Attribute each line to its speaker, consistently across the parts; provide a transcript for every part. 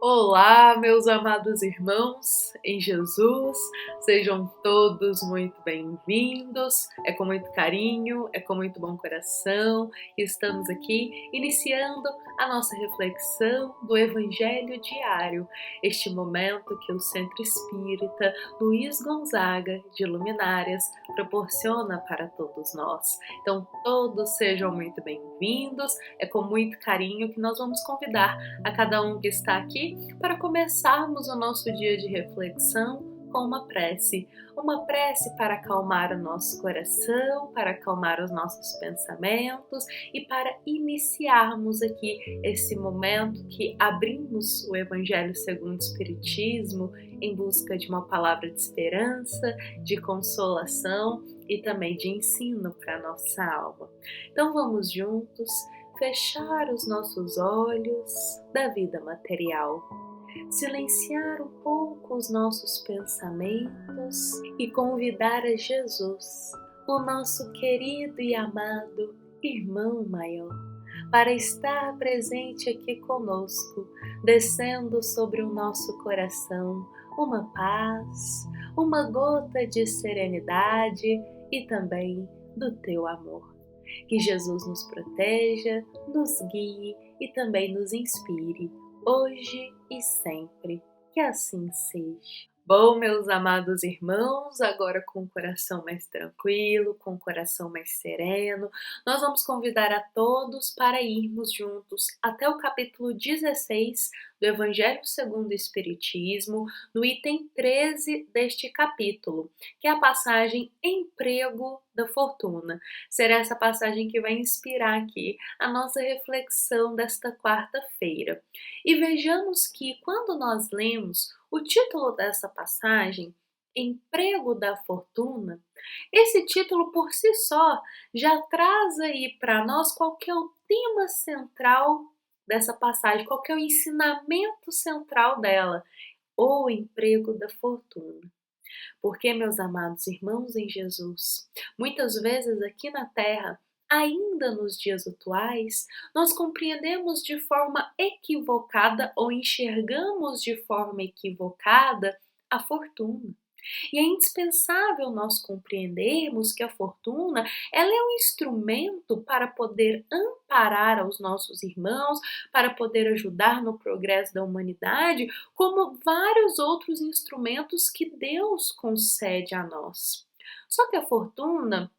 Speaker 1: Olá, meus amados irmãos em Jesus, sejam todos muito bem-vindos. É com muito carinho, é com muito bom coração que estamos aqui iniciando a nossa reflexão do Evangelho diário, este momento que o Centro Espírita Luiz Gonzaga de Luminárias proporciona para todos nós. Então, todos sejam muito bem-vindos. É com muito carinho que nós vamos convidar a cada um que está aqui para começarmos o nosso dia de reflexão com uma prece para acalmar o nosso coração, para acalmar os nossos pensamentos e para iniciarmos aqui esse momento que abrimos o Evangelho segundo o Espiritismo em busca de uma palavra de esperança, de consolação e também de ensino para a nossa alma. Então vamos juntos fechar os nossos olhos da vida material, silenciar um pouco os nossos pensamentos e convidar a Jesus, o nosso querido e amado irmão maior, para estar presente aqui conosco, descendo sobre o nosso coração uma paz, uma gota de serenidade e também do teu amor. Que Jesus nos proteja, nos guie e também nos inspire, hoje e sempre. Que assim seja. Bom, meus amados irmãos, agora com o coração mais tranquilo, com o coração mais sereno, nós vamos convidar a todos para irmos juntos até o capítulo 16 do Evangelho segundo o Espiritismo, no item 13 deste capítulo, que é a passagem Emprego da Fortuna. Será essa passagem que vai inspirar aqui a nossa reflexão desta quarta-feira. E vejamos que quando nós lemos o título dessa passagem, Emprego da Fortuna, esse título por si só já traz aí para nós qual que é o tema central dessa passagem, qual que é o ensinamento central dela, o emprego da fortuna. Porque, meus amados irmãos em Jesus, muitas vezes aqui na Terra, ainda nos dias atuais, nós compreendemos de forma equivocada ou enxergamos de forma equivocada a fortuna. E é indispensável nós compreendermos que a fortuna, ela é um instrumento para poder amparar aos nossos irmãos, para poder ajudar no progresso da humanidade, como vários outros instrumentos que Deus concede a nós. Só que a fortuna,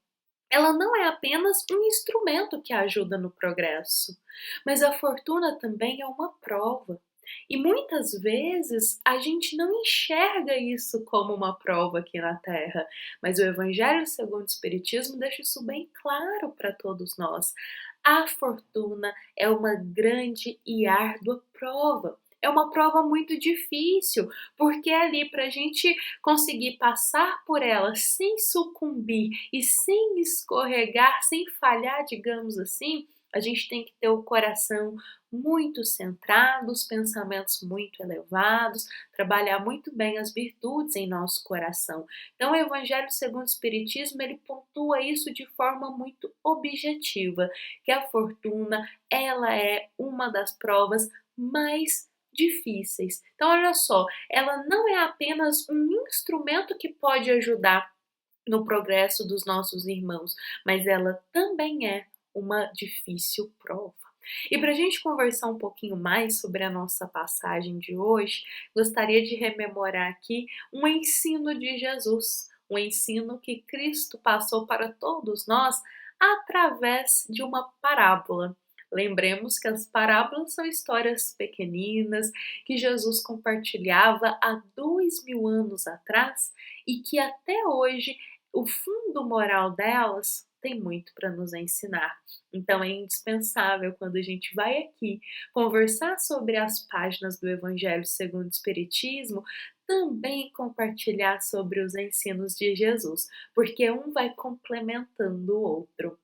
Speaker 1: ela não é apenas um instrumento que ajuda no progresso, mas a fortuna também é uma prova. E muitas vezes a gente não enxerga isso como uma prova aqui na Terra, mas o Evangelho segundo o Espiritismo deixa isso bem claro para todos nós. A fortuna é uma grande e árdua prova. É uma prova muito difícil, porque é ali para a gente conseguir passar por ela sem sucumbir e sem escorregar, sem falhar, digamos assim, a gente tem que ter o coração muito centrado, os pensamentos muito elevados, trabalhar muito bem as virtudes em nosso coração. Então, o Evangelho segundo o Espiritismo, ele pontua isso de forma muito objetiva, que a fortuna, ela é uma das provas mais difíceis. Então, olha só, ela não é apenas um instrumento que pode ajudar no progresso dos nossos irmãos, mas ela também é uma difícil prova. E para a gente conversar um pouquinho mais sobre a nossa passagem de hoje, gostaria de rememorar aqui um ensino de Jesus, um ensino que Cristo passou para todos nós através de uma parábola. Lembremos que as parábolas são histórias pequeninas que Jesus compartilhava há 2000 anos atrás e que até hoje o fundo moral delas tem muito para nos ensinar. Então é indispensável, quando a gente vai aqui conversar sobre as páginas do Evangelho segundo o Espiritismo, também compartilhar sobre os ensinos de Jesus, porque um vai complementando o outro.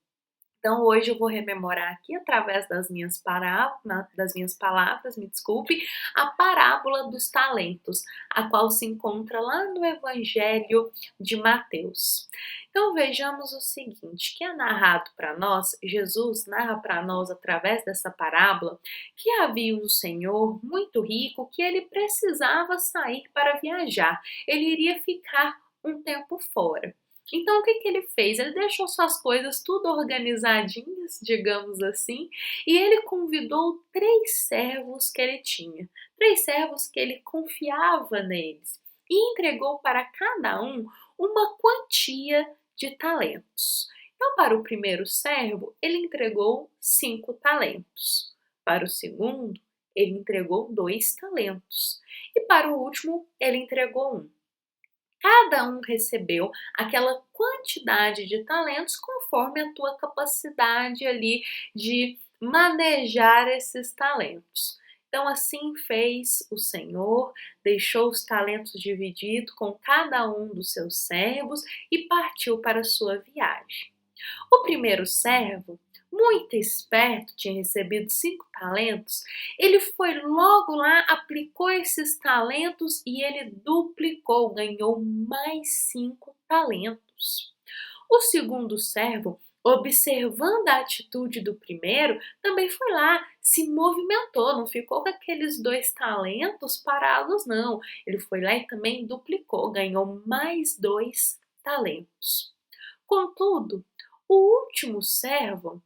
Speaker 1: Então hoje eu vou rememorar aqui através das minhas palavras, me desculpe, a parábola dos talentos, a qual se encontra lá no Evangelho de Mateus. Então vejamos o seguinte, que é narrado para nós, Jesus narra para nós através dessa parábola, que havia um senhor muito rico que ele precisava sair para viajar, ele iria ficar um tempo fora. Então, o que que ele fez? Ele deixou suas coisas tudo organizadinhas, digamos assim, e ele convidou 3 servos que ele tinha, 3 servos que ele confiava neles, e entregou para cada um uma quantia de talentos. Então, para o primeiro servo, ele entregou 5 talentos. Para o segundo, ele entregou 2 talentos. E para o último, ele entregou um. Cada um recebeu aquela quantidade de talentos conforme a tua capacidade ali de manejar esses talentos. Então assim fez o Senhor, deixou os talentos divididos com cada um dos seus servos e partiu para a sua viagem. O primeiro servo, muito esperto, tinha recebido 5 talentos, ele foi logo lá, aplicou esses talentos e ele duplicou, ganhou mais 5 talentos. O segundo servo, observando a atitude do primeiro, também foi lá, se movimentou, não ficou com aqueles 2 talentos parados, não. Ele foi lá e também duplicou, ganhou mais 2 talentos. Contudo, o último servo,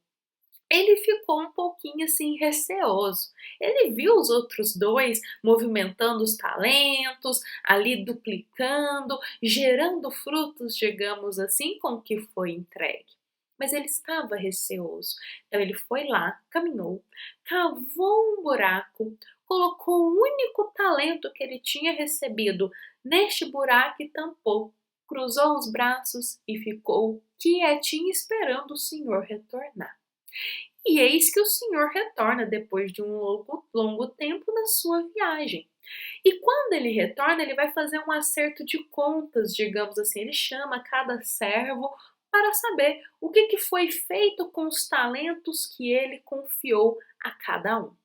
Speaker 1: ele ficou um pouquinho assim receoso. Ele viu os outros 2 movimentando os talentos, ali duplicando, gerando frutos, digamos assim, com o que foi entregue. Mas ele estava receoso. Então ele foi lá, caminhou, cavou um buraco, colocou o único talento que ele tinha recebido neste buraco e tampou. Cruzou os braços e ficou quietinho esperando o Senhor retornar. E eis que o Senhor retorna depois de um longo tempo da sua viagem. E quando ele retorna, ele vai fazer um acerto de contas, digamos assim. Ele chama cada servo para saber o que foi feito com os talentos que ele confiou a cada um.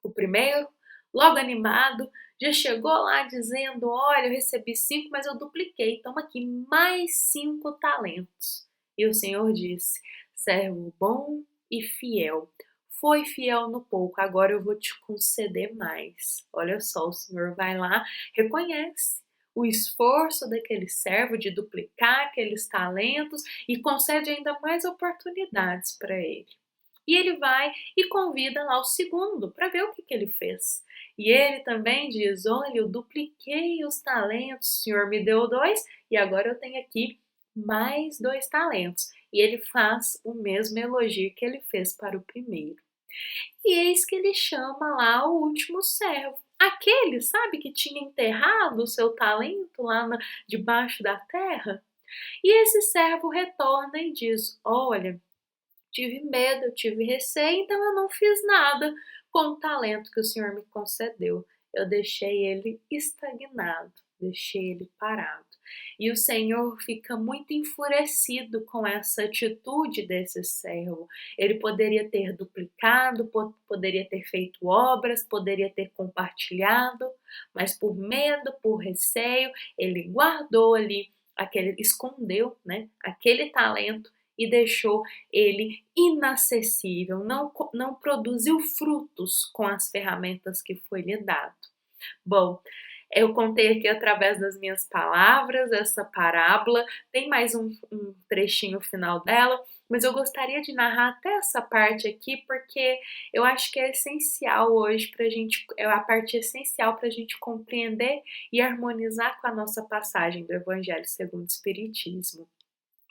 Speaker 1: O primeiro, logo animado, já chegou lá dizendo: olha, eu recebi 5, mas eu dupliquei, toma aqui mais 5 talentos. E o Senhor disse: servo bom e fiel, foi fiel no pouco, agora eu vou te conceder mais. Olha só, o Senhor vai lá, reconhece o esforço daquele servo de duplicar aqueles talentos e concede ainda mais oportunidades para ele. E ele vai e convida lá o segundo para ver o que ele fez. E ele também diz: olha, eu dupliquei os talentos, o Senhor me deu 2 e agora eu tenho aqui mais 2 talentos. E ele faz o mesmo elogio que ele fez para o primeiro. E eis que ele chama lá o último servo. Aquele, sabe, que tinha enterrado o seu talento lá debaixo da terra. E esse servo retorna e diz: olha, tive medo, eu tive receio, então eu não fiz nada com o talento que o Senhor me concedeu. Eu deixei ele estagnado, deixei ele parado. E o Senhor fica muito enfurecido com essa atitude desse servo. Ele poderia ter duplicado, poderia ter feito obras, poderia ter compartilhado, mas por medo, por receio, ele guardou ali escondeu, né, aquele talento e deixou ele inacessível, não produziu frutos com as ferramentas que foi lhe dado. Bom, eu contei aqui através das minhas palavras essa parábola, tem mais um trechinho final dela, mas eu gostaria de narrar até essa parte aqui porque eu acho que é essencial hoje para a gente, é a parte essencial para a gente compreender e harmonizar com a nossa passagem do Evangelho segundo o Espiritismo.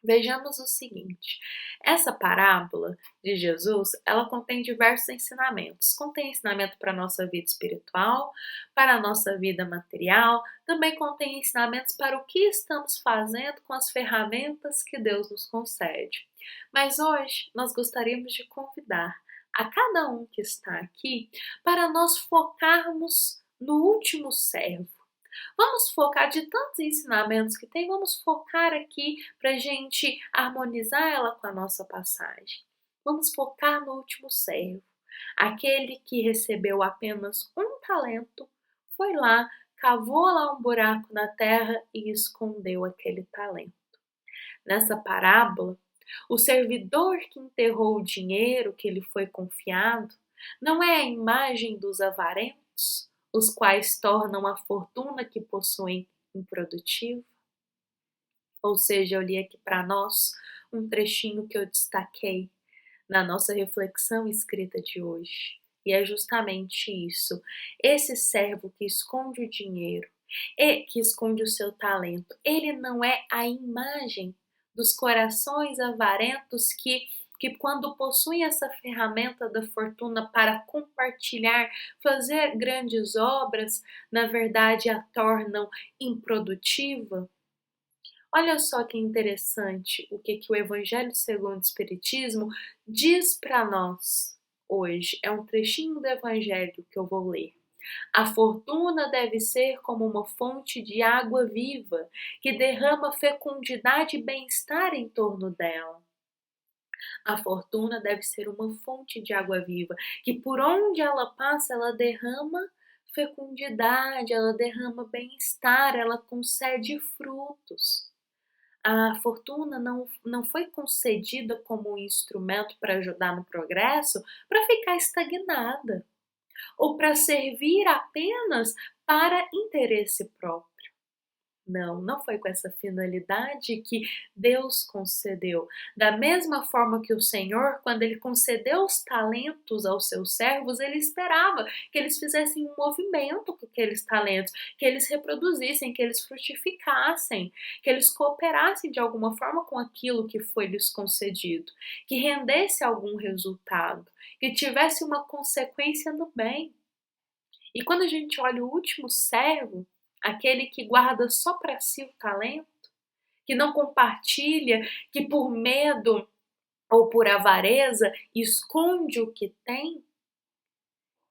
Speaker 1: Vejamos o seguinte, essa parábola de Jesus, ela contém diversos ensinamentos. Contém ensinamento para a nossa vida espiritual, para a nossa vida material, também contém ensinamentos para o que estamos fazendo com as ferramentas que Deus nos concede. Mas hoje nós gostaríamos de convidar a cada um que está aqui para nós focarmos no último servo. Vamos focar de tantos ensinamentos que tem, vamos focar aqui para a gente harmonizar ela com a nossa passagem. Vamos focar no último servo. Aquele que recebeu apenas um talento, foi lá, cavou lá um buraco na terra e escondeu aquele talento. Nessa parábola, o servidor que enterrou o dinheiro que lhe foi confiado não é a imagem dos avarentos, os quais tornam a fortuna que possuem improdutiva? Ou seja, eu li aqui para nós um trechinho que eu destaquei na nossa reflexão escrita de hoje. E é justamente isso. Esse servo que esconde o dinheiro e que esconde o seu talento, ele não é a imagem dos corações avarentos que quando possuem essa ferramenta da fortuna para compartilhar, fazer grandes obras, na verdade a tornam improdutiva? Olha só que interessante o que o Evangelho segundo o Espiritismo diz para nós hoje. É um trechinho do Evangelho que eu vou ler. A fortuna deve ser como uma fonte de água viva, que derrama fecundidade e bem-estar em torno dela. A fortuna deve ser uma fonte de água viva, que por onde ela passa, ela derrama fecundidade, ela derrama bem-estar, ela concede frutos. A fortuna não foi concedida como um instrumento para ajudar no progresso para ficar estagnada ou para servir apenas para interesse próprio. Não foi com essa finalidade que Deus concedeu. Da mesma forma que o Senhor, quando ele concedeu os talentos aos seus servos, ele esperava que eles fizessem um movimento com aqueles talentos, que eles reproduzissem, que eles frutificassem, que eles cooperassem de alguma forma com aquilo que foi lhes concedido, que rendesse algum resultado, que tivesse uma consequência no bem. E quando a gente olha o último servo, aquele que guarda só para si o talento, que não compartilha, que por medo ou por avareza esconde o que tem,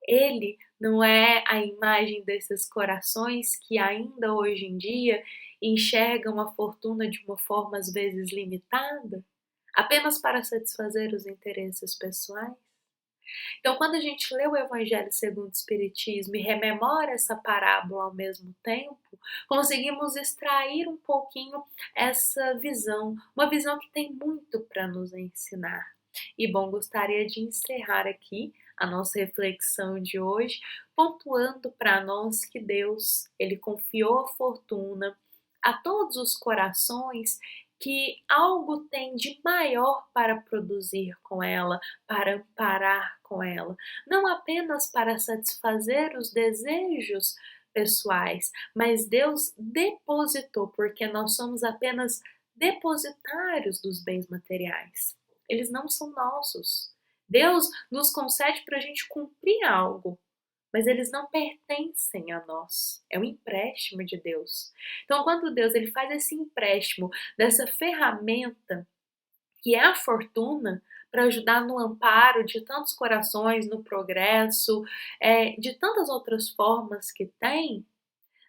Speaker 1: ele não é a imagem desses corações que ainda hoje em dia enxergam a fortuna de uma forma às vezes limitada, apenas para satisfazer os interesses pessoais? Então, quando a gente lê o Evangelho segundo o Espiritismo e rememora essa parábola ao mesmo tempo, conseguimos extrair um pouquinho essa visão, uma visão que tem muito para nos ensinar. E bom, gostaria de encerrar aqui a nossa reflexão de hoje, pontuando para nós que Deus, ele confiou a fortuna a todos os corações que algo tem de maior para produzir com ela, para amparar com ela, não apenas para satisfazer os desejos pessoais, mas Deus depositou, porque nós somos apenas depositários dos bens materiais. Eles não são nossos. Deus nos concede para a gente cumprir algo, mas eles não pertencem a nós. É um empréstimo de Deus. Então, quando Deus ele faz esse empréstimo dessa ferramenta que é a fortuna para ajudar no amparo de tantos corações, no progresso, de tantas outras formas que tem,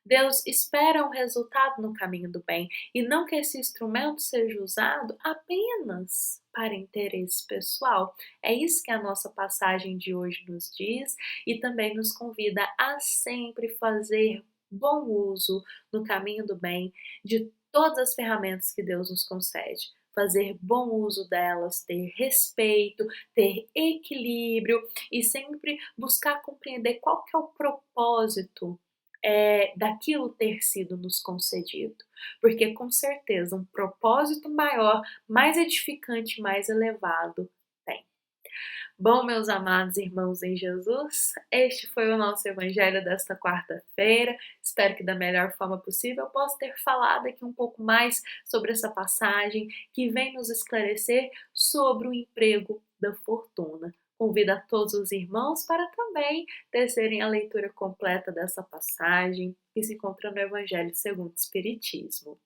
Speaker 1: Deus espera um resultado no caminho do bem e não que esse instrumento seja usado apenas para interesse pessoal. É isso que a nossa passagem de hoje nos diz e também nos convida a sempre fazer bom uso no caminho do bem de todas as ferramentas que Deus nos concede. Fazer bom uso delas, ter respeito, ter equilíbrio e sempre buscar compreender qual que é o propósito daquilo ter sido nos concedido, porque com certeza um propósito maior, mais edificante, mais elevado tem. Bom, meus amados irmãos em Jesus, este foi o nosso Evangelho desta quarta-feira. Espero que da melhor forma possível eu possa ter falado aqui um pouco mais sobre essa passagem que vem nos esclarecer sobre o emprego da fortuna. Convido a todos os irmãos para também tecerem a leitura completa dessa passagem que se encontra no Evangelho segundo o Espiritismo.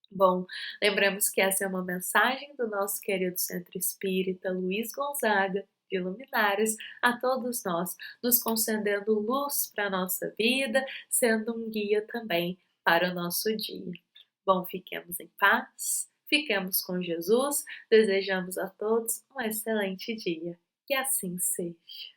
Speaker 1: Bom, lembramos que essa é uma mensagem do nosso querido Centro Espírita Luiz Gonzaga de Luminares a todos nós, nos concedendo luz para a nossa vida, sendo um guia também para o nosso dia. Bom, fiquemos em paz, Fiquemos com Jesus, desejamos a todos um excelente dia. Que assim seja.